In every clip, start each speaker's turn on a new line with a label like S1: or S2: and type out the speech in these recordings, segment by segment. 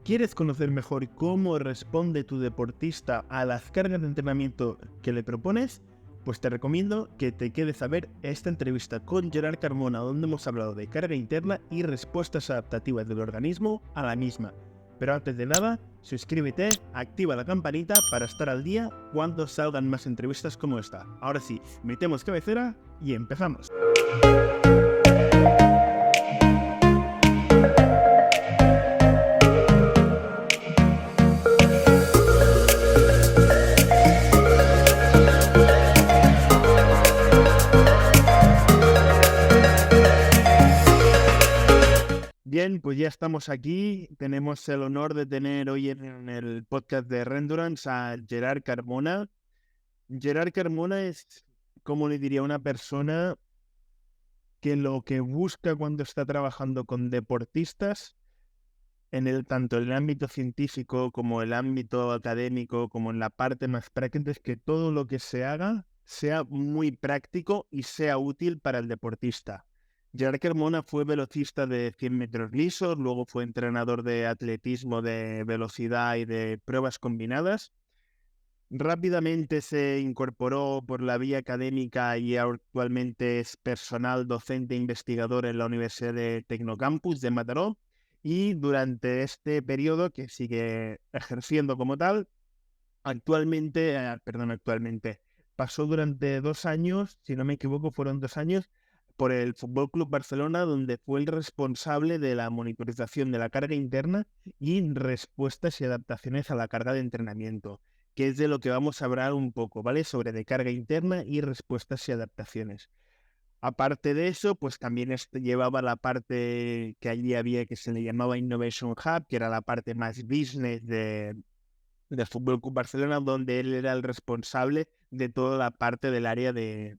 S1: ¿Quieres conocer mejor cómo responde tu deportista a las cargas de entrenamiento que le propones? Pues te recomiendo que te quedes a ver esta entrevista con Gerard Carmona, donde hemos hablado de carga interna y respuestas adaptativas del organismo a la misma. Pero antes de nada, suscríbete, activa la campanita para estar al día cuando salgan más entrevistas como esta. Ahora sí, metemos cabecera y empezamos. Bien, pues ya estamos aquí. Tenemos el honor de tener hoy en el podcast de Rendurance a Gerard Carmona. Gerard Carmona es, como le diría, una persona que lo que busca cuando está trabajando con deportistas, tanto en el ámbito científico como el ámbito académico, como en la parte más práctica, es que todo lo que se haga sea muy práctico y sea útil para el deportista. Gerard Carmona fue velocista de 100 metros lisos, luego fue entrenador de atletismo de velocidad y de pruebas combinadas. Rápidamente se incorporó por la vía académica y actualmente es personal docente e investigador en la Universidad de Tecnocampus de Mataró. Y durante este periodo que sigue ejerciendo como tal, actualmente, pasó durante 2 años, si no me equivoco, fueron 2 años, por el Fútbol Club Barcelona, donde fue el responsable de la monitorización de la carga interna y respuestas y adaptaciones a la carga de entrenamiento, que es de lo que vamos a hablar un poco, ¿vale? Sobre de carga interna y respuestas y adaptaciones. Aparte de eso, pues también llevaba la parte que allí había que se le llamaba Innovation Hub, que era la parte más business del Fútbol Club Barcelona, donde él era el responsable de toda la parte del área de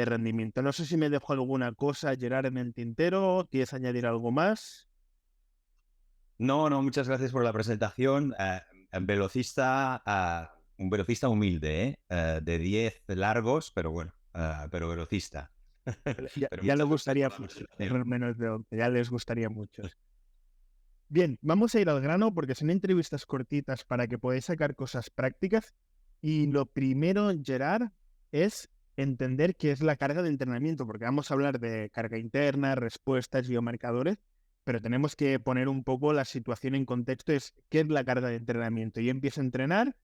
S1: rendimiento. No sé si me dejo alguna cosa, Gerard, en el tintero. ¿Quieres añadir algo más?
S2: No, muchas gracias por la presentación. Velocista, un velocista humilde, de 10 largos, pero bueno, pero velocista.
S1: Ya,
S2: Pero
S1: ya le
S2: muchas gracias
S1: gustaría
S2: por la
S1: mucho,
S2: presentación.
S1: menos de 11, ya les gustaría a muchos. Bien, vamos a ir al grano porque son entrevistas cortitas para que podáis sacar cosas prácticas. Y lo primero, Gerard, es entender qué es la carga de entrenamiento, porque vamos a hablar de carga interna, respuestas, biomarcadores, pero tenemos que poner un poco la situación en contexto, es qué es la carga de entrenamiento. Yo empiezo a entrenar,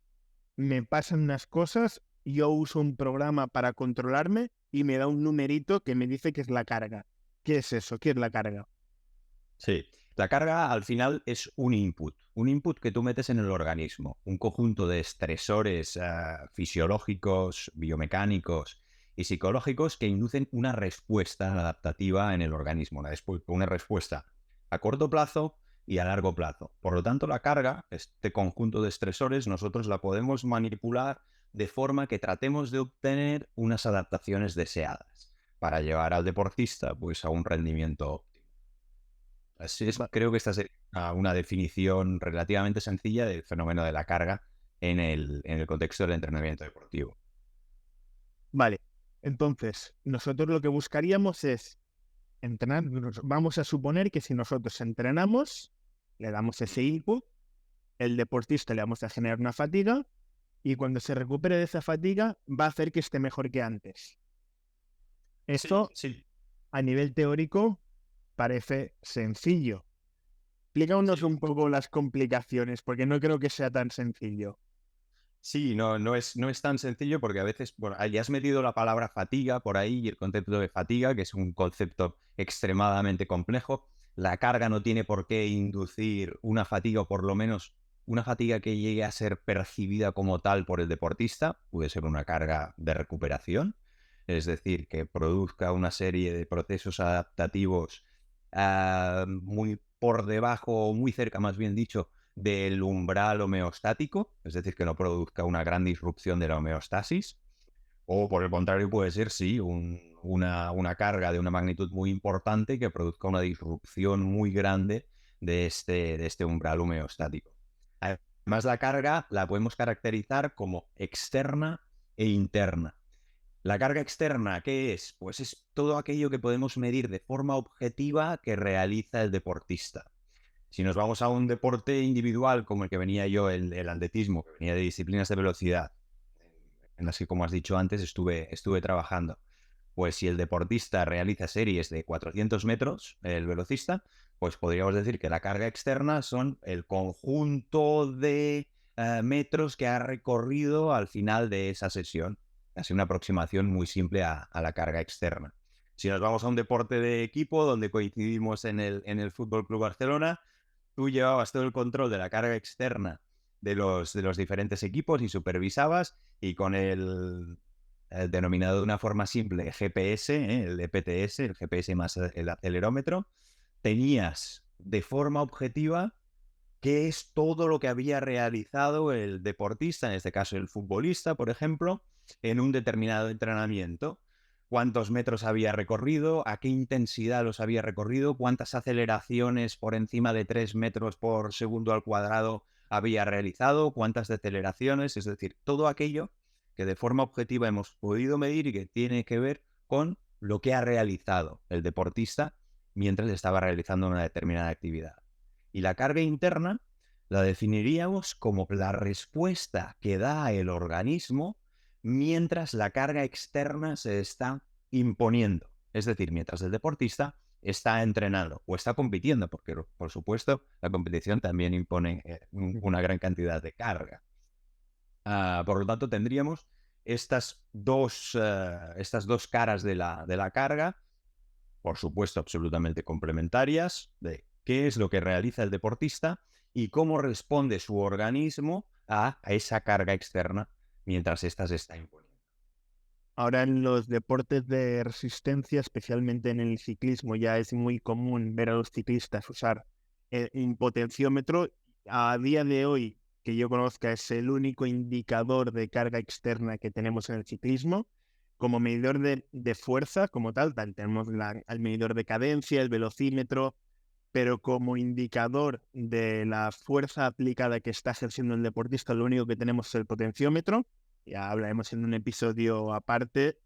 S1: me pasan unas cosas, yo uso un programa para controlarme y me da un numerito que me dice que es la carga. ¿Qué es eso? ¿Qué es la carga?
S2: Sí, la carga al final es un input que tú metes en el organismo, un conjunto de estresores fisiológicos, biomecánicos y psicológicos que inducen una respuesta adaptativa en el organismo, una respuesta a corto plazo y a largo plazo. Por lo tanto, la carga, este conjunto de estresores, nosotros la podemos manipular de forma que tratemos de obtener unas adaptaciones deseadas para llevar al deportista pues, a un rendimiento óptimo. Así es,
S1: Va-
S2: creo que esta sería una definición relativamente sencilla del fenómeno de la carga en el contexto del entrenamiento deportivo.
S1: Vale, entonces nosotros lo que buscaríamos es entrenar. Vamos a suponer que si nosotros entrenamos, le damos ese input, el deportista le vamos a generar una fatiga y cuando se recupere de esa fatiga va a hacer que esté mejor que antes.
S2: Sí,
S1: Esto
S2: sí,
S1: a nivel teórico parece sencillo. Explícanos
S2: sí.
S1: un poco las complicaciones, porque no creo que sea tan sencillo.
S2: Sí, no es tan sencillo porque a veces, bueno, ya has metido la palabra fatiga por ahí y el concepto de fatiga, que es un concepto extremadamente complejo. La carga no tiene por qué inducir una fatiga o por lo menos una fatiga que llegue a ser percibida como tal por el deportista. Puede ser una carga de recuperación, es decir, que produzca una serie de procesos adaptativos muy por debajo o muy cerca, más bien dicho, del umbral homeostático, es decir, que no produzca una gran disrupción de la homeostasis, o por el contrario puede ser, sí, una carga de una magnitud muy importante que produzca una disrupción muy grande de este umbral homeostático. Además, la carga la podemos caracterizar como externa e interna. La carga externa, ¿qué es? Pues es todo aquello que podemos medir de forma objetiva que realiza el deportista. Si nos vamos a un deporte individual como el que venía yo, el atletismo, que venía de disciplinas de velocidad, en las que, como has dicho antes, estuve trabajando. Pues si el deportista realiza series de 400 metros, el velocista, pues podríamos decir que la carga externa son el conjunto de metros que ha recorrido al final de esa sesión. Así una aproximación muy simple a la carga externa. Si nos vamos a un deporte de equipo, donde coincidimos en el Fútbol Club Barcelona, tú llevabas todo el control de la carga externa de los diferentes equipos y supervisabas, y con el denominado de una forma simple GPS, el EPTS, el GPS más el acelerómetro, tenías de forma objetiva qué es todo lo que había realizado el deportista, en este caso el futbolista, por ejemplo, en un determinado entrenamiento. Cuántos metros había recorrido, a qué intensidad los había recorrido, cuántas aceleraciones por encima de 3 metros por segundo al cuadrado había realizado, cuántas deceleraciones, es decir, todo aquello que de forma objetiva hemos podido medir y que tiene que ver con lo que ha realizado el deportista mientras estaba realizando una determinada actividad. Y la carga interna la definiríamos como la respuesta que da el organismo mientras la carga externa se está imponiendo. Es decir, mientras el deportista está entrenando o está compitiendo, porque por supuesto la competición también impone una gran cantidad de carga. Por lo tanto, tendríamos estas dos caras de la carga, por supuesto, absolutamente complementarias, de qué es lo que realiza el deportista y cómo responde su organismo a esa carga externa mientras ésta se está imponiendo.
S1: Ahora en los deportes de resistencia, especialmente en el ciclismo, ya es muy común ver a los ciclistas usar un potenciómetro. A día de hoy, que yo conozca, es el único indicador de carga externa que tenemos en el ciclismo. Como medidor de fuerza, como tal, tenemos el medidor de cadencia, el velocímetro, pero como indicador de la fuerza aplicada que está ejerciendo el deportista, lo único que tenemos es el potenciómetro. Ya hablaremos en un episodio aparte,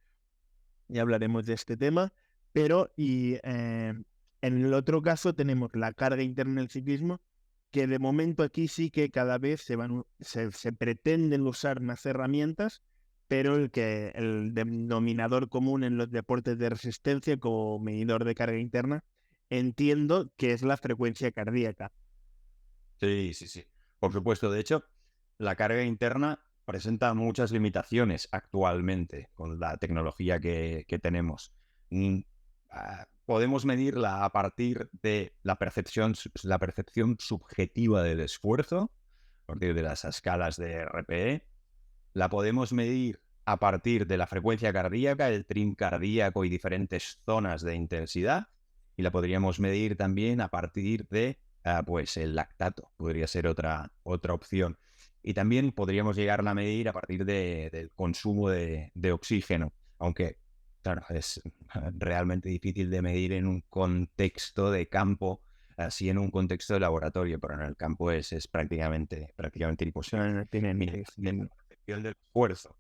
S1: ya hablaremos de este tema, pero en el otro caso tenemos la carga interna del ciclismo, que de momento aquí sí que cada vez se pretenden usar más herramientas, pero el denominador común en los deportes de resistencia como medidor de carga interna, entiendo que es la frecuencia cardíaca.
S2: Sí, sí, sí. Por supuesto, de hecho, la carga interna presenta muchas limitaciones actualmente con la tecnología que tenemos. Mm, Podemos medirla a partir de la percepción subjetiva del esfuerzo, a partir de las escalas de RPE. La podemos medir a partir de la frecuencia cardíaca, el trim cardíaco y diferentes zonas de intensidad. Y la podríamos medir también a partir de pues el lactato, podría ser otra opción. Y también podríamos llegarla a medir a partir del consumo de oxígeno, aunque, claro, es realmente difícil de medir en un contexto de campo, así en un contexto de laboratorio, pero en el campo es prácticamente imposible. Mira, la percepción del esfuerzo,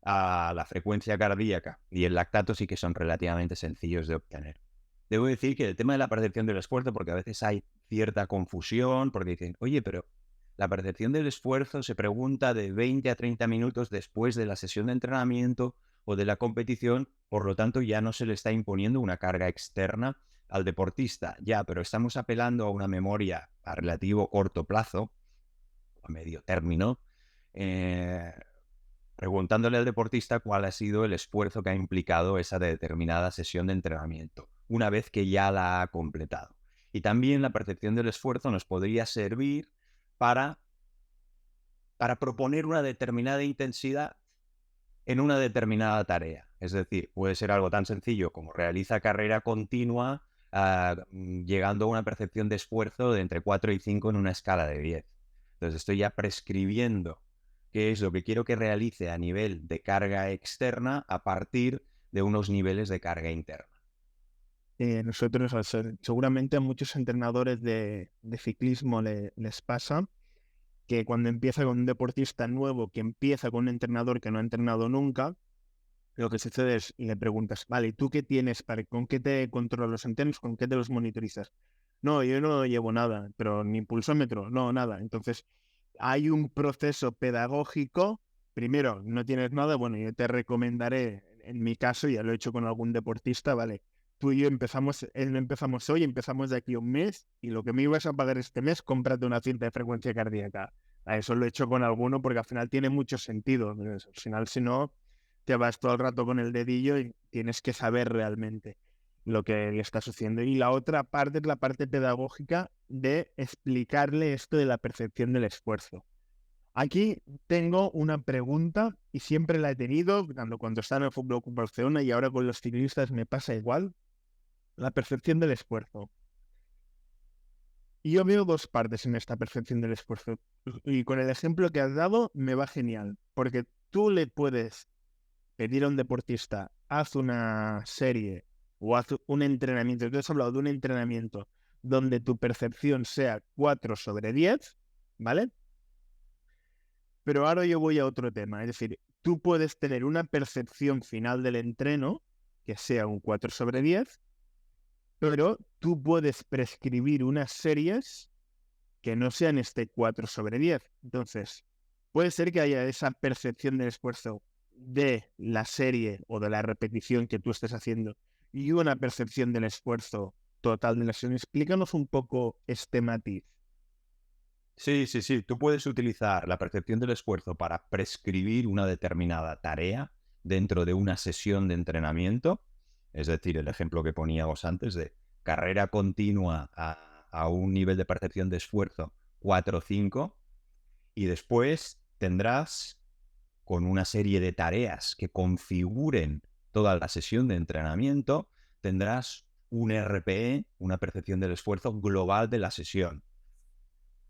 S2: a la frecuencia cardíaca y el lactato sí que son relativamente sencillos de obtener. Debo decir que el tema de la percepción del esfuerzo, porque a veces hay cierta confusión, porque dicen, oye, pero la percepción del esfuerzo se pregunta de 20 a 30 minutos después de la sesión de entrenamiento o de la competición, por lo tanto ya no se le está imponiendo una carga externa al deportista. Ya, pero estamos apelando a una memoria a relativo corto plazo, a medio término, preguntándole al deportista cuál ha sido el esfuerzo que ha implicado esa determinada sesión de entrenamiento, una vez que ya la ha completado. Y también la percepción del esfuerzo nos podría servir para proponer una determinada intensidad en una determinada tarea. Es decir, puede ser algo tan sencillo como realiza carrera continua, llegando a una percepción de esfuerzo de entre 4 y 5 en una escala de 10. Entonces estoy ya prescribiendo qué es lo que quiero que realice a nivel de carga externa a partir de unos niveles de carga interna.
S1: Nosotros, seguramente a muchos entrenadores de ciclismo les pasa que cuando empieza con un deportista nuevo que empieza con un entrenador que no ha entrenado nunca, lo que sucede es, le preguntas, vale, ¿tú qué tienes? ¿Con qué te controlas los entrenos? ¿Con qué te los monitorizas? No, yo no llevo nada, pero ni pulsómetro, no, nada. Entonces, hay un proceso pedagógico. Primero, no tienes nada, bueno, yo te recomendaré, en mi caso, ya lo he hecho con algún deportista, ¿vale? Tú y yo no empezamos hoy, empezamos de aquí a un mes, y lo que me ibas a pagar este mes, cómprate una cinta de frecuencia cardíaca. A eso lo he hecho con alguno porque al final tiene mucho sentido. Al final, si no, te vas todo el rato con el dedillo y tienes que saber realmente lo que le está sucediendo. Y la otra parte es la parte pedagógica de explicarle esto de la percepción del esfuerzo. Aquí tengo una pregunta y siempre la he tenido, tanto cuando estaba en el Fútbol Club Barcelona y ahora con los ciclistas me pasa igual, la percepción del esfuerzo. Y yo veo dos partes en esta percepción del esfuerzo. Y con el ejemplo que has dado me va genial, porque tú le puedes pedir a un deportista, haz una serie o haz un entrenamiento. Tú has hablado de un entrenamiento donde tu percepción sea 4/10, ¿vale? Pero ahora yo voy a otro tema. Es decir, tú puedes tener una percepción final del entreno que sea un 4/10, pero tú puedes prescribir unas series que no sean este 4/10. Entonces, puede ser que haya esa percepción del esfuerzo de la serie o de la repetición que tú estés haciendo y una percepción del esfuerzo total de la sesión. Explícanos un poco este matiz.
S2: Sí, sí, sí. Tú puedes utilizar la percepción del esfuerzo para prescribir una determinada tarea dentro de una sesión de entrenamiento. Es decir, el ejemplo que poníamos antes de carrera continua a un nivel de percepción de esfuerzo 4 o 5. Y después tendrás, con una serie de tareas que configuren toda la sesión de entrenamiento, tendrás un RPE, una percepción del esfuerzo global de la sesión.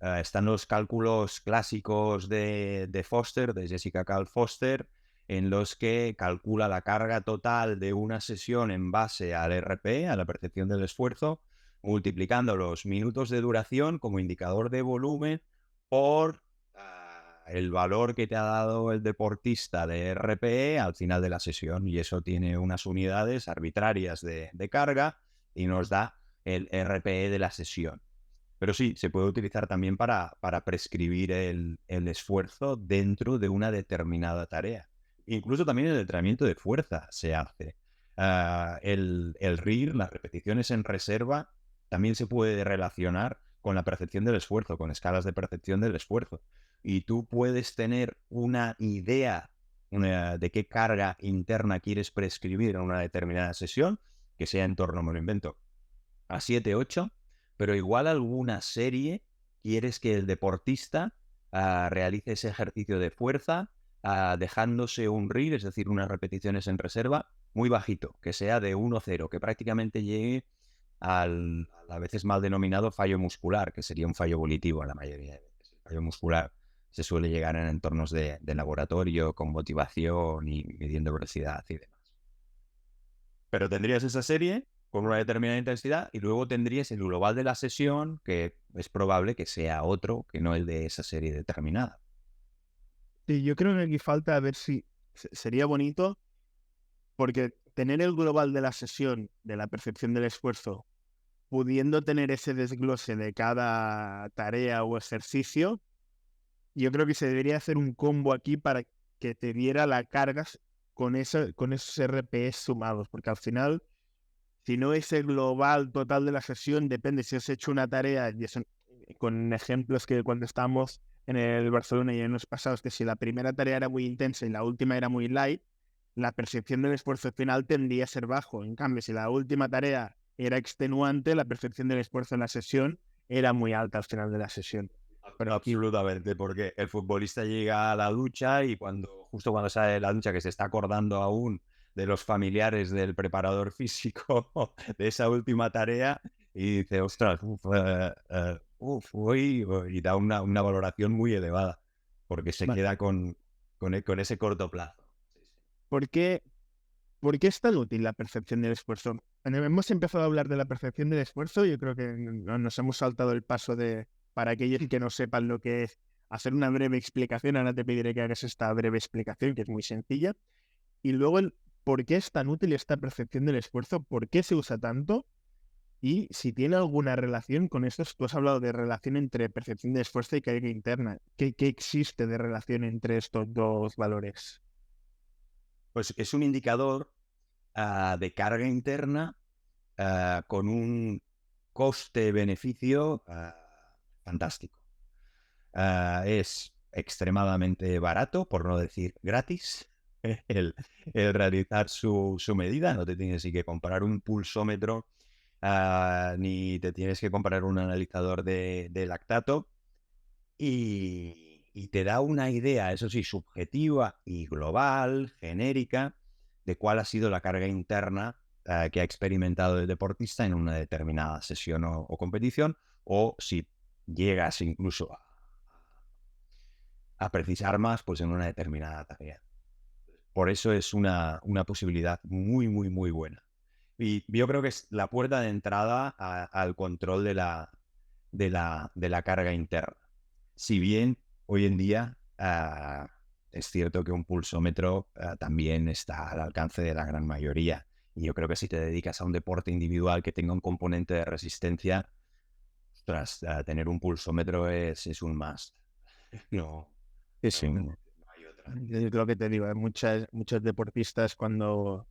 S2: Están los cálculos clásicos de Foster, de Jessica Cal Foster, en los que calcula la carga total de una sesión en base al RPE, a la percepción del esfuerzo, multiplicando los minutos de duración como indicador de volumen por el valor que te ha dado el deportista de RPE al final de la sesión. Y eso tiene unas unidades arbitrarias de carga y nos da el RPE de la sesión. Pero sí, se puede utilizar también para prescribir el esfuerzo dentro de una determinada tarea. Incluso también el entrenamiento de fuerza se hace. El RIR, las repeticiones en reserva, también se puede relacionar con la percepción del esfuerzo, con escalas de percepción del esfuerzo. Y tú puedes tener una idea de qué carga interna quieres prescribir en una determinada sesión, que sea en torno, me lo invento, a 7, 8, pero igual alguna serie quieres que el deportista realice ese ejercicio de fuerza dejándose un RIR, es decir, unas repeticiones en reserva, muy bajito, que sea de 1-0, que prácticamente llegue al a veces mal denominado fallo muscular, que sería un fallo volitivo en la mayoría de veces. El fallo muscular se suele llegar en entornos de laboratorio, con motivación y midiendo velocidad y demás. Pero tendrías esa serie con una determinada intensidad y luego tendrías el global de la sesión, que es probable que sea otro que no el de esa serie determinada.
S1: Sí, yo creo que aquí falta a ver si sería bonito, porque tener el global de la sesión, de la percepción del esfuerzo, pudiendo tener ese desglose de cada tarea o ejercicio, yo creo que se debería hacer un combo aquí para que te diera la carga con esos RPE sumados, porque al final, si no es el global total de la sesión, depende si has hecho una tarea, y eso, con ejemplos que cuando estábamos en el Barcelona y en los pasados, que si la primera tarea era muy intensa y la última era muy light, la percepción del esfuerzo final tendría a ser bajo. En cambio, si la última tarea era extenuante, la percepción del esfuerzo en la sesión era muy alta al final de la sesión. Pero aquí,
S2: Absolutamente, porque el futbolista llega a la ducha y justo cuando sale de la ducha, que se está acordando aún de los familiares del preparador físico de esa última tarea, y dice, ostras, y da una valoración muy elevada, porque se
S1: vale,
S2: queda con ese corto plazo. Sí, sí.
S1: ¿por qué, ¿por qué es tan útil la percepción del esfuerzo? Bueno, hemos empezado a hablar de la percepción del esfuerzo, yo creo que nos hemos saltado el paso de, para aquellos que no sepan lo que es, hacer una breve explicación. Ahora te pediré que hagas esta breve explicación, que es muy sencilla. Y luego, ¿por qué es tan útil esta percepción del esfuerzo? ¿Por qué se usa tanto? y si tiene alguna relación con esto. Tú has hablado de relación entre percepción de esfuerzo y carga interna. ¿Qué existe de relación entre estos dos valores?
S2: Pues es un indicador de carga interna con un coste-beneficio fantástico. Es extremadamente barato, por no decir gratis, el, el realizar su medida. No te tienes ni que comprar un pulsómetro, ni te tienes que comprar un analizador de lactato. Y te da una idea, eso sí, subjetiva y global, genérica, de cuál ha sido la carga interna que ha experimentado el deportista en una determinada sesión o competición, o si llegas incluso a precisar más, pues en una determinada tarea. Por eso es una posibilidad muy, muy, muy buena. Y yo creo que es la puerta de entrada al control de la carga interna. Si bien hoy en día es cierto que un pulsómetro también está al alcance de la gran mayoría. Y yo creo que si te dedicas a un deporte individual que tenga un componente de resistencia, ostras, tener un pulsómetro es un must. No,
S1: Sí,
S2: no,
S1: sí.
S2: no hay otra.
S1: Es lo que te digo, hay muchos deportistas cuando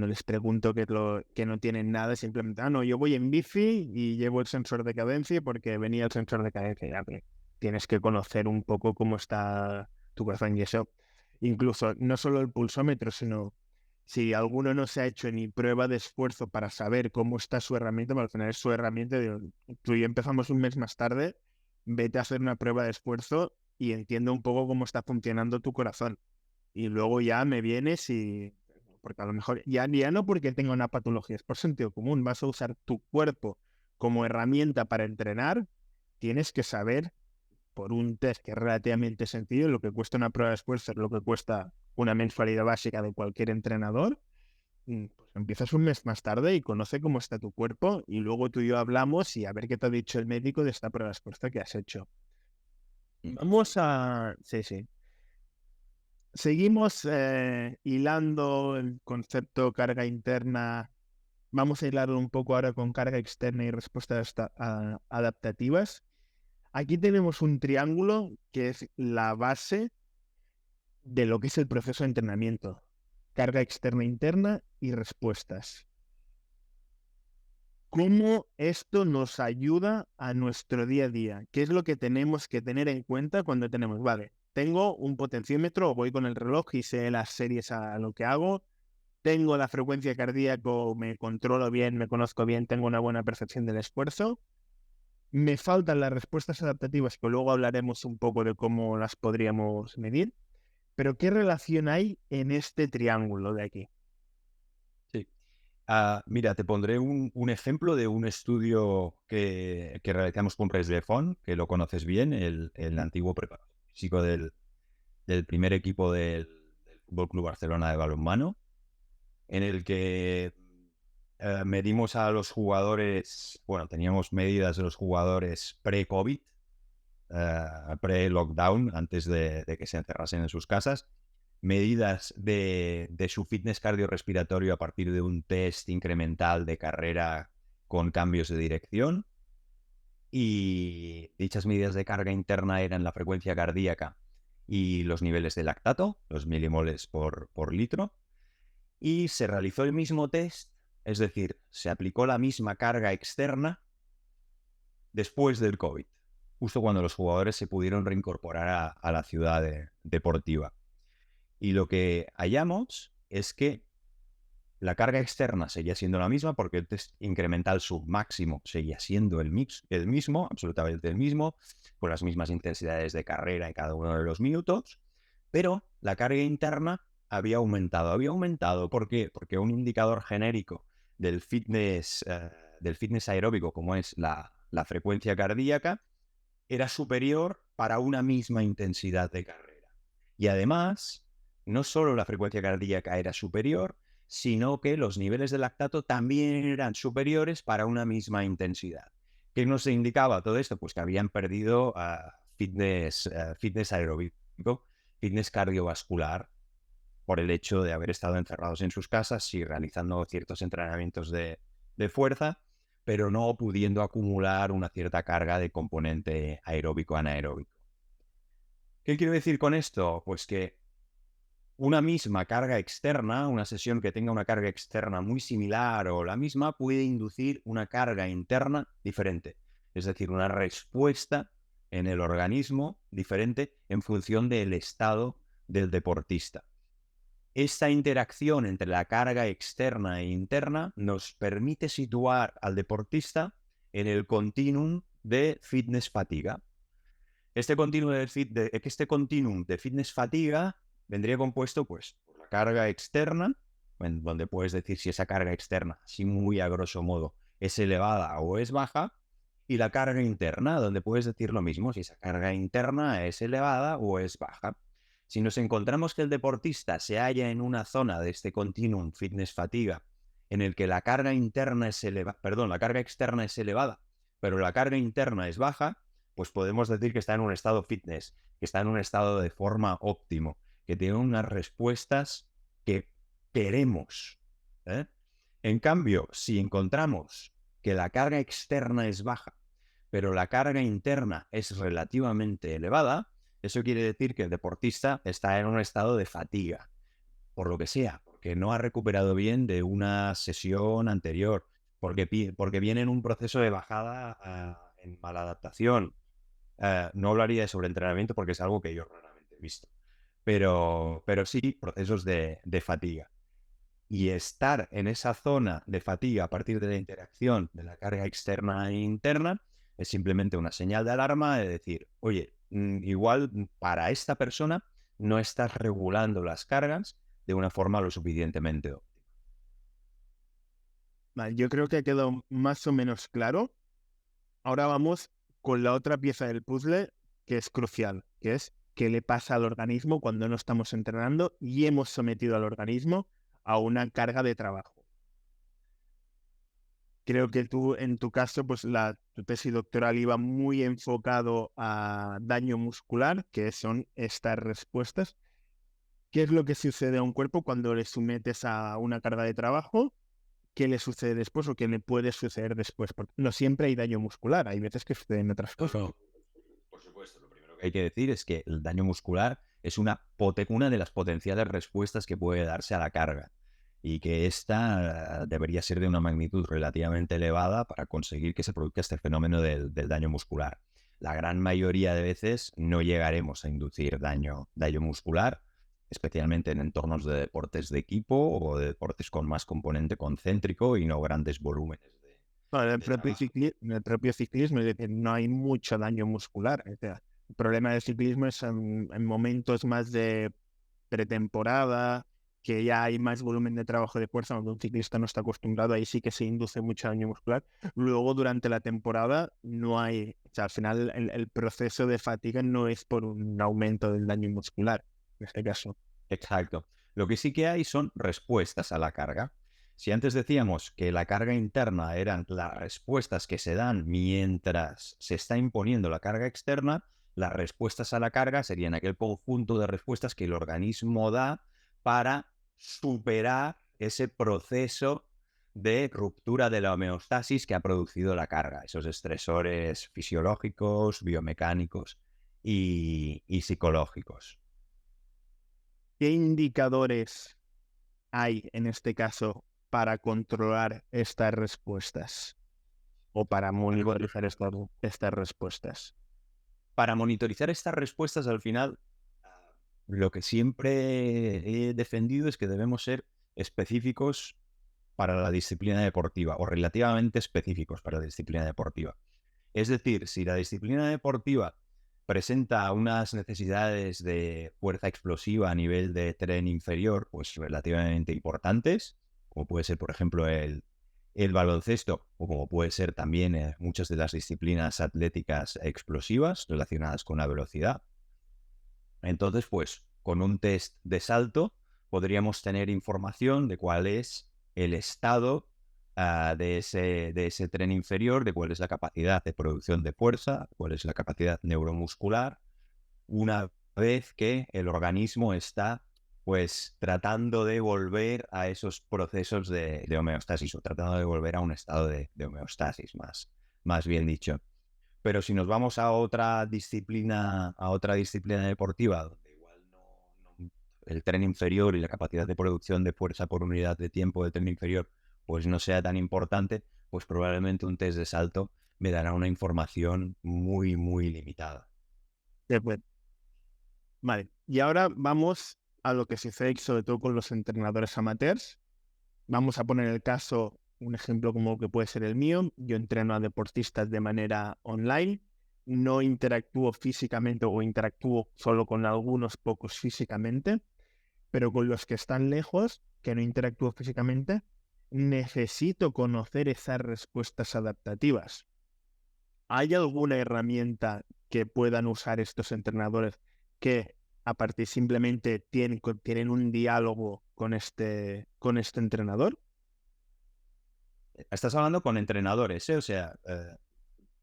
S1: les pregunto que no tienen nada, simplemente, no, yo voy en bici y llevo el sensor de cadencia porque venía el sensor de cadencia. Ya, pero tienes que conocer un poco cómo está tu corazón y eso. Incluso no solo el pulsómetro, sino si alguno no se ha hecho ni prueba de esfuerzo para saber cómo está su herramienta, pero al final es su herramienta. Tú y yo empezamos un mes más tarde, vete a hacer una prueba de esfuerzo y entiende un poco cómo está funcionando tu corazón. Y luego ya me vienes y... Porque a lo mejor, ya no porque tenga una patología, es por sentido común. Vas a usar tu cuerpo como herramienta para entrenar, tienes que saber, por un test que es relativamente sencillo, lo que cuesta una prueba de esfuerzo, es lo que cuesta una mensualidad básica de cualquier entrenador. Pues empiezas un mes más tarde y conoce cómo está tu cuerpo y luego tú y yo hablamos y a ver qué te ha dicho el médico de esta prueba de esfuerzo que has hecho. Vamos a... Sí, sí. Seguimos hilando el concepto carga interna. Vamos a hilarlo un poco ahora con carga externa y respuestas adaptativas. Aquí tenemos un triángulo que es la base de lo que es el proceso de entrenamiento. Carga externa e interna y respuestas. ¿Cómo esto nos ayuda a nuestro día a día? ¿Qué es lo que tenemos que tener en cuenta cuando tenemos, vale, tengo un potenciómetro, voy con el reloj y sé las series a lo que hago, tengo la frecuencia cardíaca, me controlo bien, me conozco bien, tengo una buena percepción del esfuerzo, me faltan las respuestas adaptativas, que luego hablaremos un poco de cómo las podríamos medir, pero ¿qué relación hay en este triángulo de aquí?
S2: Sí. Mira, te pondré un ejemplo de un estudio que realizamos con Resdefon, que lo conoces bien, el antiguo preparador físico del primer equipo del Fútbol Club Barcelona de balonmano, en el que medimos a los jugadores, bueno, teníamos medidas de los jugadores pre-COVID, pre-lockdown, antes de que se encerrasen en sus casas, medidas de su fitness cardiorrespiratorio a partir de un test incremental de carrera con cambios de dirección, y dichas medidas de carga interna eran la frecuencia cardíaca y los niveles de lactato, los milimoles por litro, y se realizó el mismo test, es decir, se aplicó la misma carga externa después del COVID, justo cuando los jugadores se pudieron reincorporar a la ciudad deportiva. Y lo que hallamos es que la carga externa seguía siendo la misma porque el test incremental submáximo seguía siendo el mismo, absolutamente el mismo, con las mismas intensidades de carrera en cada uno de los minutos, pero la carga interna había aumentado. Había aumentado, ¿por qué? Porque un indicador genérico del fitness aeróbico, como es la frecuencia cardíaca, era superior para una misma intensidad de carrera. Y además, no solo la frecuencia cardíaca era superior, sino que los niveles de lactato también eran superiores para una misma intensidad. ¿Qué nos indicaba todo esto? Pues que habían perdido fitness aeróbico, fitness cardiovascular, por el hecho de haber estado encerrados en sus casas y realizando ciertos entrenamientos de de fuerza, pero no pudiendo acumular una cierta carga de componente aeróbico-anaeróbico. ¿Qué quiero decir con esto? Pues que una misma carga externa, una sesión que tenga una carga externa muy similar o la misma, puede inducir una carga interna diferente. Es decir, una respuesta en el organismo diferente en función del estado del deportista. Esta interacción entre la carga externa e interna nos permite situar al deportista en el continuum de fitness-fatiga. Este continuum de fitness-fatiga vendría compuesto pues, por la carga externa, donde puedes decir si esa carga externa, así muy a grosso modo, es elevada o es baja, y la carga interna, donde puedes decir lo mismo, si esa carga interna es elevada o es baja. Si nos encontramos que el deportista se halla en una zona de este continuum fitness-fatiga en el que la carga interna es la carga externa es elevada, pero la carga interna es baja, pues podemos decir que está en un estado fitness, que está en un estado de forma óptimo, que tiene unas respuestas que queremos, ¿eh? En cambio, si encontramos que la carga externa es baja, pero la carga interna es relativamente elevada, eso quiere decir que el deportista está en un estado de fatiga, por lo que sea, porque no ha recuperado bien de una sesión anterior, porque viene en un proceso de bajada en maladaptación. No hablaría de sobreentrenamiento porque es algo que yo raramente he visto, pero sí procesos de fatiga. Y estar en esa zona de fatiga a partir de la interacción de la carga externa e interna es simplemente una señal de alarma de decir, oye, igual para esta persona no estás regulando las cargas de una forma lo suficientemente óptima.
S1: Vale, yo creo que ha quedado más o menos claro. Ahora vamos con la otra pieza del puzzle que es crucial, que es qué le pasa al organismo cuando no estamos entrenando y hemos sometido al organismo a una carga de trabajo. Creo que tú, en tu caso, pues tu tesis doctoral iba muy enfocado a daño muscular, que son estas respuestas. ¿Qué es lo que sucede a un cuerpo cuando le sometes a una carga de trabajo? ¿Qué le sucede después o qué le puede suceder después? Porque no siempre hay daño muscular, hay veces que suceden otras cosas.
S2: No, por supuesto, lo primero que hay que decir es que el daño muscular es una de las potenciales respuestas que puede darse a la carga y que esta debería ser de una magnitud relativamente elevada para conseguir que se produzca este fenómeno del daño muscular. La gran mayoría de veces no llegaremos a inducir daño muscular, especialmente en entornos de deportes de equipo o de deportes con más componente concéntrico y no grandes volúmenes
S1: No, en
S2: de trabajo.
S1: en el propio ciclismo, es decir, no hay mucho daño muscular. O sea, el problema del ciclismo es en momentos más de pretemporada, que ya hay más volumen de trabajo de fuerza, donde un ciclista no está acostumbrado, ahí sí que se induce mucho daño muscular. Luego, durante la temporada, no hay, o sea, al final el proceso de fatiga no es por un aumento del daño muscular, en este caso.
S2: Exacto. Lo que sí que hay son respuestas a la carga. Si antes decíamos que la carga interna eran las respuestas que se dan mientras se está imponiendo la carga externa, las respuestas a la carga serían aquel conjunto de respuestas que el organismo da para superar ese proceso de ruptura de la homeostasis que ha producido la carga, esos estresores fisiológicos, biomecánicos y psicológicos.
S1: ¿Qué indicadores hay en este caso para controlar estas respuestas o para monitorizar estas respuestas?
S2: Para monitorizar estas respuestas, al final, lo que siempre he defendido es que debemos ser específicos para la disciplina deportiva o relativamente específicos para la disciplina deportiva. Es decir, si la disciplina deportiva presenta unas necesidades de fuerza explosiva a nivel de tren inferior, pues relativamente importantes, como puede ser, por ejemplo, el baloncesto, o como puede ser también muchas de las disciplinas atléticas explosivas relacionadas con la velocidad. Entonces, pues, con un test de salto podríamos tener información de cuál es el estado de ese tren inferior, de cuál es la capacidad de producción de fuerza, cuál es la capacidad neuromuscular, una vez que el organismo está pues tratando de volver a esos procesos de homeostasis o tratando de volver a un estado de homeostasis, más bien dicho. Pero si nos vamos a otra disciplina deportiva, donde igual el tren inferior y la capacidad de producción de fuerza por unidad de tiempo del tren inferior pues no sea tan importante, pues probablemente un test de salto me dará una información muy, muy limitada.
S1: Después. Vale, y ahora vamos a lo que sucede sobre todo con los entrenadores amateurs. Vamos a poner el caso, un ejemplo como que puede ser el mío. Yo entreno a deportistas de manera online, no interactúo físicamente o interactúo solo con algunos pocos físicamente, pero con los que están lejos, que no interactúo físicamente, necesito conocer esas respuestas adaptativas. ¿Hay alguna herramienta que puedan usar estos entrenadores que a partir simplemente tienen un diálogo con este entrenador?
S2: Estás hablando con entrenadores, ¿eh? O sea,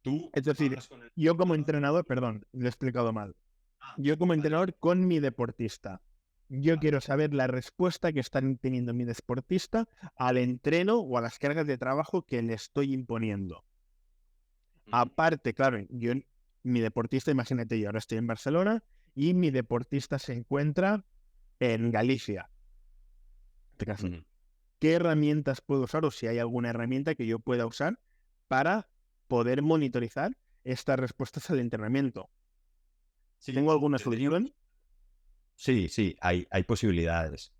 S2: tú
S1: Es decir,
S2: hablas con el
S1: yo como
S2: entrenador.
S1: entrenador, perdón, lo he explicado mal.
S2: Ah,
S1: Yo como
S2: vale,
S1: entrenador con mi deportista. Yo
S2: vale.
S1: quiero saber la respuesta que están teniendo mi deportista al entreno o a las cargas de trabajo que le estoy imponiendo.
S2: Ujú,
S1: Aparte, claro, mi deportista, imagínate, yo ahora estoy en Barcelona y mi deportista se encuentra en Galicia, en este caso.
S2: ujú.
S1: ¿Qué herramientas puedo usar o si hay alguna herramienta que yo pueda usar para poder monitorizar estas respuestas al entrenamiento?
S2: Sí,
S1: ¿Tengo alguna
S2: tendríamos.
S1: solución?
S2: Sí, sí, hay posibilidades.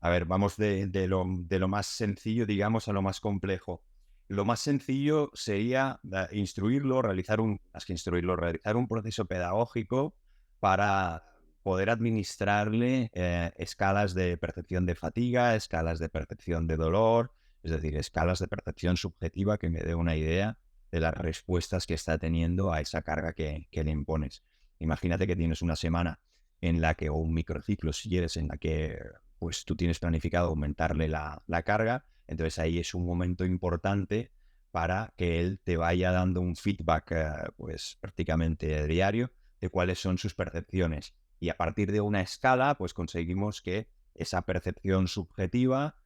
S2: A ver, vamos de lo más sencillo, digamos, a lo más complejo. Lo más sencillo sería realizar un proceso pedagógico para poder administrarle escalas de percepción de fatiga, escalas de percepción de dolor, es decir, escalas de percepción subjetiva que me dé una idea de las respuestas que está teniendo a esa carga que le impones. Imagínate que tienes una semana en la que, o un microciclo, si quieres, en la que pues tú tienes planificado aumentarle la carga, entonces ahí es un momento importante para que él te vaya dando un feedback pues prácticamente diario de cuáles son sus percepciones. Y a partir de una escala, pues conseguimos que esa percepción subjetiva,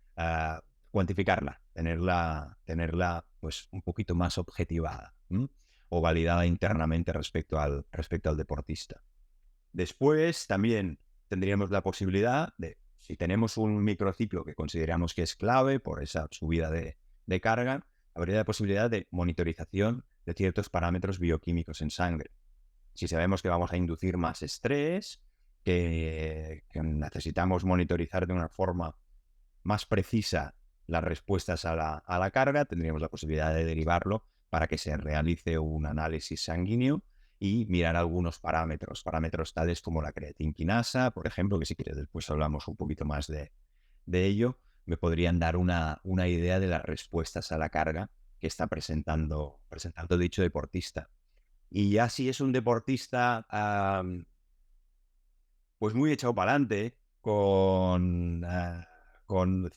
S2: cuantificarla, tenerla pues un poquito más objetivada, ¿m? O validada internamente respecto al deportista. Después también tendríamos la posibilidad de, si tenemos un microciclo que consideramos que es clave por esa subida de carga, habría la posibilidad de monitorización de ciertos parámetros bioquímicos en sangre. Si sabemos que vamos a inducir más estrés, que necesitamos monitorizar de una forma más precisa las respuestas a la carga, tendríamos la posibilidad de derivarlo para que se realice un análisis sanguíneo y mirar algunos parámetros tales como la creatinquinasa, por ejemplo, que si quieres después hablamos un poquito más de ello, me podrían dar una idea de las respuestas a la carga que está presentando dicho deportista. Y ya si es un deportista pues muy echado para adelante, con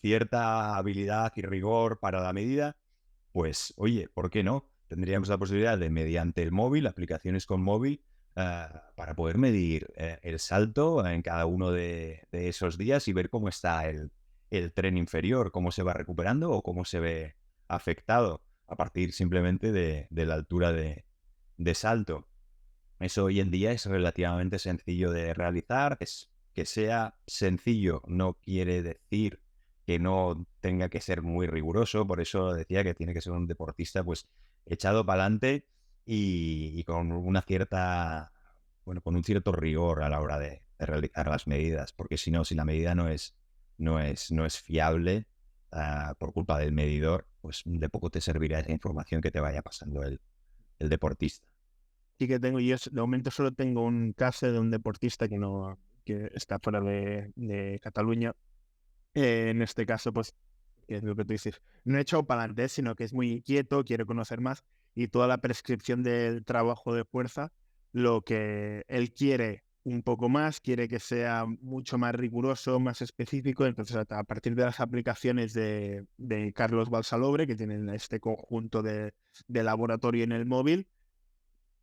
S2: cierta habilidad y rigor para la medida, pues oye, ¿por qué no? Tendríamos la posibilidad de, mediante el móvil, aplicaciones con móvil, para poder medir el salto en cada uno de esos días y ver cómo está el tren inferior, cómo se va recuperando o cómo se ve afectado a partir simplemente de la altura de salto. Eso hoy en día es relativamente sencillo de realizar. Que sea sencillo no quiere decir que no tenga que ser muy riguroso. Por eso decía que tiene que ser un deportista pues echado para adelante y con con un cierto rigor a la hora de realizar las medidas. Porque si no, si la medida no es fiable, por culpa del medidor, pues de poco te servirá esa información que te vaya pasando el deportista.
S1: Sí que tengo, yo de momento solo tengo un caso de un deportista que está fuera de Cataluña. En este caso, pues, que es lo que tú dices, no he echado para adelante, sino que es muy inquieto, quiere conocer más y toda la prescripción del trabajo de fuerza, lo que él quiere un poco más, quiere que sea mucho más riguroso, más específico. Entonces, a partir de las aplicaciones de Carlos Balsalobre, que tienen este conjunto de laboratorio en el móvil,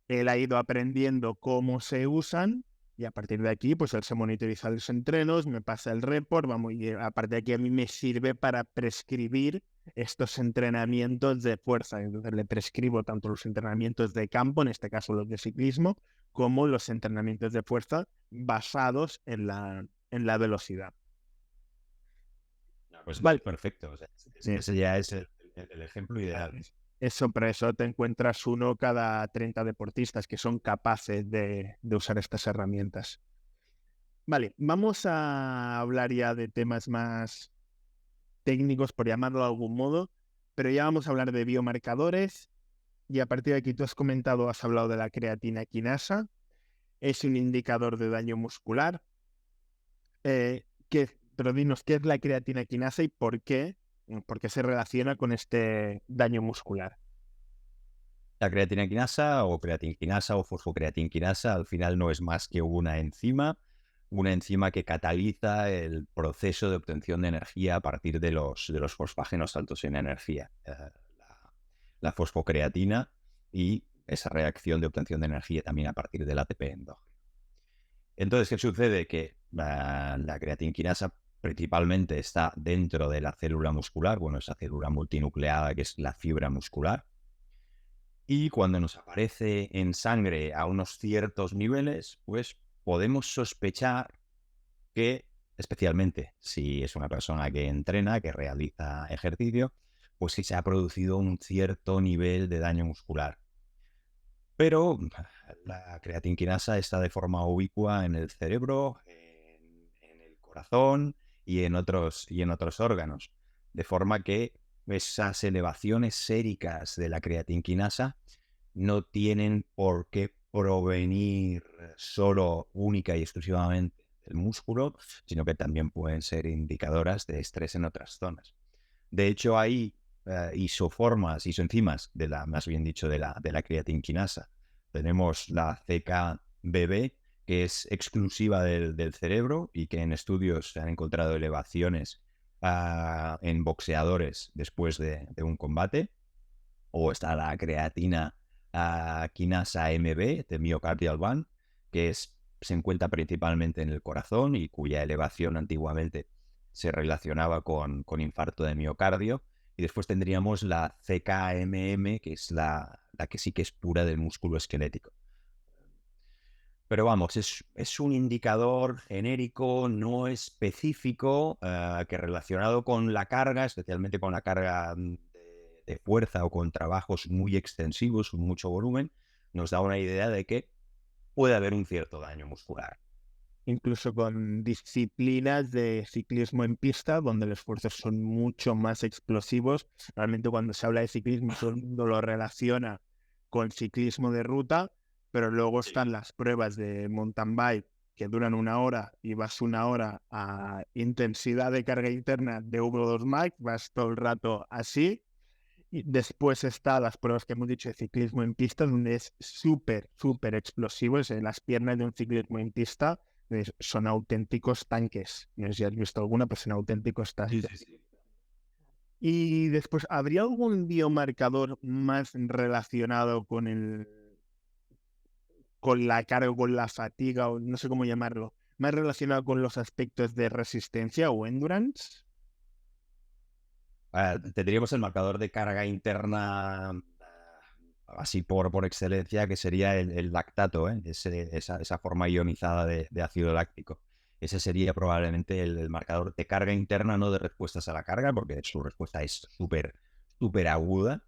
S1: él ha ido aprendiendo cómo se usan Y a partir de aquí, pues él se monitoriza los entrenos, me pasa el report, vamos, y aparte de aquí a mí me sirve para prescribir estos entrenamientos de fuerza. Entonces le prescribo tanto los entrenamientos de campo, en este caso los de ciclismo, como los entrenamientos de fuerza basados en la velocidad.
S2: Pues
S1: Vale.
S2: perfecto. O sea, ese ya es el ejemplo ideal.
S1: Eso, para eso te encuentras uno cada 30 deportistas que son capaces de usar estas herramientas. Vale, vamos a hablar ya de temas más técnicos, por llamarlo de algún modo, pero ya vamos a hablar de biomarcadores y a partir de aquí tú has hablado de la creatina quinasa, es un indicador de daño muscular. Pero dinos, ¿qué es la creatina quinasa y por qué se relaciona con este daño muscular?
S2: La creatina quinasa o fosfocreatinquinasa al final no es más que una enzima que cataliza el proceso de obtención de energía a partir de los fosfágenos altos en energía. La fosfocreatina y esa reacción de obtención de energía también a partir del ATP endógeno. Entonces, ¿qué sucede? Que la creatinquinasa principalmente está dentro de la célula muscular, bueno, esa célula multinucleada que es la fibra muscular, y cuando nos aparece en sangre a unos ciertos niveles, pues podemos sospechar que, especialmente si es una persona que entrena, que realiza ejercicio, pues que se ha producido un cierto nivel de daño muscular. Pero la creatinquinasa está de forma ubicua en el cerebro, en el corazón y en otros órganos. De forma que esas elevaciones séricas de la creatinquinasa no tienen por qué provenir solo, única y exclusivamente del músculo, sino que también pueden ser indicadoras de estrés en otras zonas. De hecho, hay isoenzimas más bien dicho, de la creatinquinasa. Tenemos la CKBB, que es exclusiva del cerebro y que en estudios se han encontrado elevaciones en boxeadores después de un combate. O está la creatina quinasa MB de Myocardial Band, que se encuentra principalmente en el corazón y cuya elevación antiguamente se relacionaba con infarto de miocardio. Y después tendríamos la CKMM, que es la que sí que es pura del músculo esquelético. Pero vamos, es un indicador genérico, no específico, que relacionado con la carga, especialmente con la carga de fuerza o con trabajos muy extensivos, con mucho volumen, nos da una idea de que puede haber un cierto daño muscular.
S1: Incluso con disciplinas de ciclismo en pista, donde los esfuerzos son mucho más explosivos. Realmente cuando se habla de ciclismo, todo el mundo lo relaciona con ciclismo de ruta, pero luego están las pruebas de mountain bike que duran 1 hora y vas 1 hora a intensidad de carga interna de 1 o 2 mic, vas todo el rato así. Y después está las pruebas que hemos dicho de ciclismo en pista, donde es súper, súper explosivo. Las piernas de un ciclismo en pista son auténticos tanques. No sé si has visto alguna, pero son auténticos tanques.
S2: Sí.
S1: Y después, ¿habría algún biomarcador más relacionado con la carga o con la fatiga, o no sé cómo llamarlo, más relacionado con los aspectos de resistencia o endurance?
S2: Tendríamos el marcador de carga interna así por excelencia, que sería el lactato, esa forma ionizada de ácido láctico. Ese sería probablemente el marcador de carga interna, no de respuestas a la carga, porque su respuesta es súper aguda.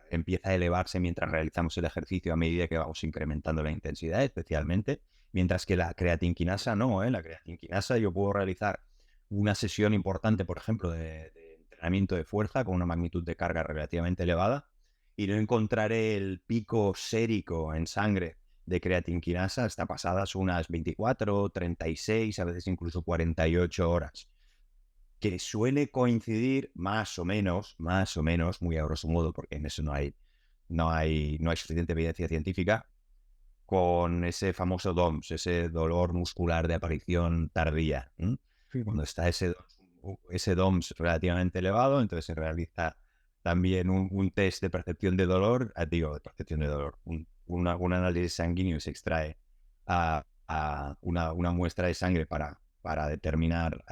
S2: Empieza a elevarse mientras realizamos el ejercicio a medida que vamos incrementando la intensidad, especialmente. Mientras que la creatinquinasa no, La creatinquinasa yo puedo realizar una sesión importante, por ejemplo, de entrenamiento de fuerza con una magnitud de carga relativamente elevada y no encontraré el pico sérico en sangre de creatinquinasa hasta pasadas unas 24, 36, a veces incluso 48 horas, que suele coincidir más o menos, muy a grosso modo, porque en eso no hay suficiente evidencia científica, con ese famoso DOMS, ese dolor muscular de aparición tardía. Cuando está ese DOMS relativamente elevado, entonces se realiza también un test de percepción de dolor, un análisis sanguíneo, se extrae una muestra de sangre para determinar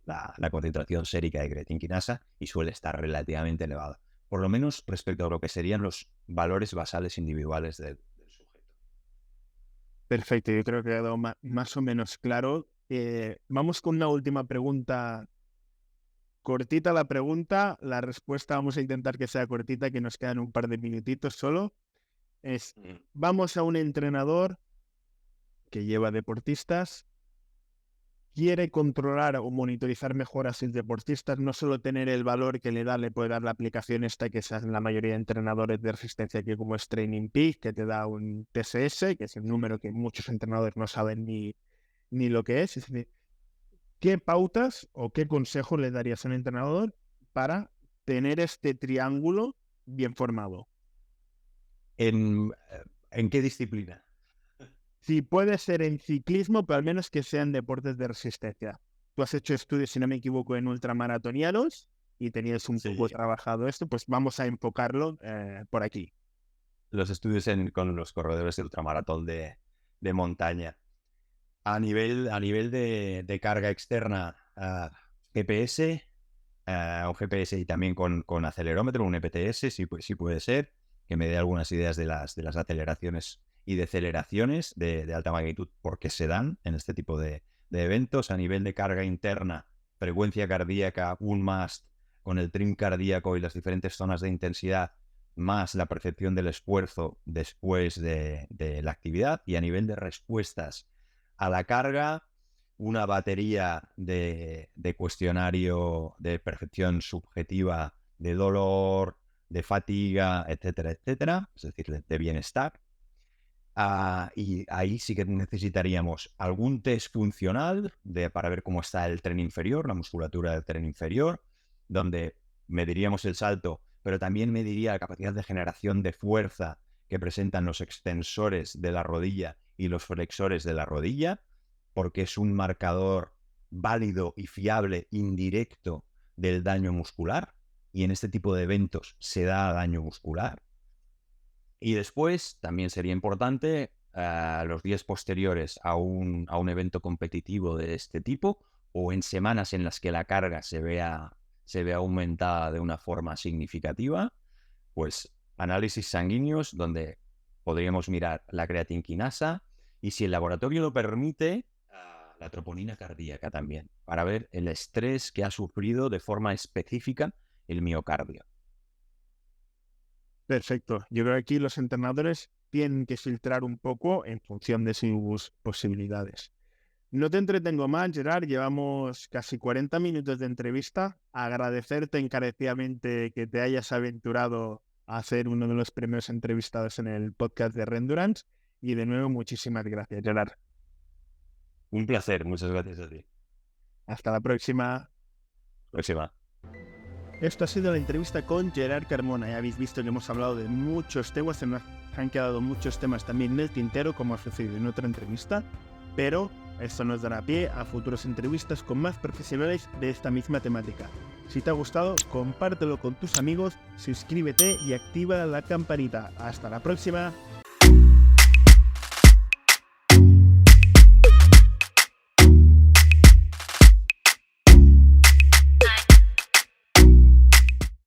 S2: la concentración sérica de creatinquinasa y suele estar relativamente elevada, por lo menos respecto a lo que serían los valores basales individuales del sujeto.
S1: Perfecto, yo creo que ha quedado más o menos claro. Vamos con una última pregunta. Cortita la pregunta, la respuesta vamos a intentar que sea cortita, que nos quedan un par de minutitos solo. Vamos a un entrenador que lleva deportistas, quiere controlar o monitorizar mejor a sus deportistas, no solo tener el valor que le puede dar la aplicación esta que es la mayoría de entrenadores de resistencia, que como es Training Peak, que te da un TSS, que es el número que muchos entrenadores no saben ni lo que es. Es decir, ¿qué pautas o qué consejo le darías a un entrenador para tener este triángulo bien formado?
S2: ¿En qué disciplina?
S1: Sí, puede ser en ciclismo, pero al menos que sean deportes de resistencia. Tú has hecho estudios, si no me equivoco, en ultramaratonianos y tenías un poco trabajado esto, pues vamos a enfocarlo por aquí.
S2: Los estudios con los corredores de ultramaratón de montaña. A nivel de carga externa, GPS, un GPS y también con acelerómetro, un EPTS, sí puede ser, que me dé algunas ideas de las aceleraciones y deceleraciones de alta magnitud porque se dan en este tipo de eventos. A nivel de carga interna, frecuencia cardíaca, un MAST con el trim cardíaco y las diferentes zonas de intensidad, más la percepción del esfuerzo después de la actividad. Y a nivel de respuestas a la carga, una batería de cuestionario de percepción subjetiva de dolor, de fatiga, etcétera, etcétera, es decir, de bienestar. Y ahí sí que necesitaríamos algún test funcional para ver cómo está el tren inferior, la musculatura del tren inferior, donde mediríamos el salto, pero también mediría la capacidad de generación de fuerza que presentan los extensores de la rodilla y los flexores de la rodilla, porque es un marcador válido y fiable indirecto del daño muscular, y en este tipo de eventos se da daño muscular. Y después también sería importante los días posteriores a un evento competitivo de este tipo, o en semanas en las que la carga se vea aumentada de una forma significativa, pues análisis sanguíneos donde podríamos mirar la creatinquinasa y, si el laboratorio lo permite, la troponina cardíaca también, para ver el estrés que ha sufrido de forma específica el miocardio.
S1: Perfecto. Yo creo que aquí los entrenadores tienen que filtrar un poco en función de sus posibilidades. No te entretengo más, Gerard. Llevamos casi 40 minutos de entrevista. Agradecerte encarecidamente que te hayas aventurado a ser uno de los primeros entrevistados en el podcast de Rendurance. Y de nuevo, muchísimas gracias, Gerard.
S2: Un placer. Muchas gracias a ti.
S1: Hasta la próxima. Esto ha sido la entrevista con Gerard Carmona. Ya habéis visto que hemos hablado de muchos temas, se nos han quedado muchos temas también en el tintero, como ha sucedido en otra entrevista, pero esto nos dará pie a futuras entrevistas con más profesionales de esta misma temática. Si te ha gustado, compártelo con tus amigos, suscríbete y activa la campanita. Hasta la próxima.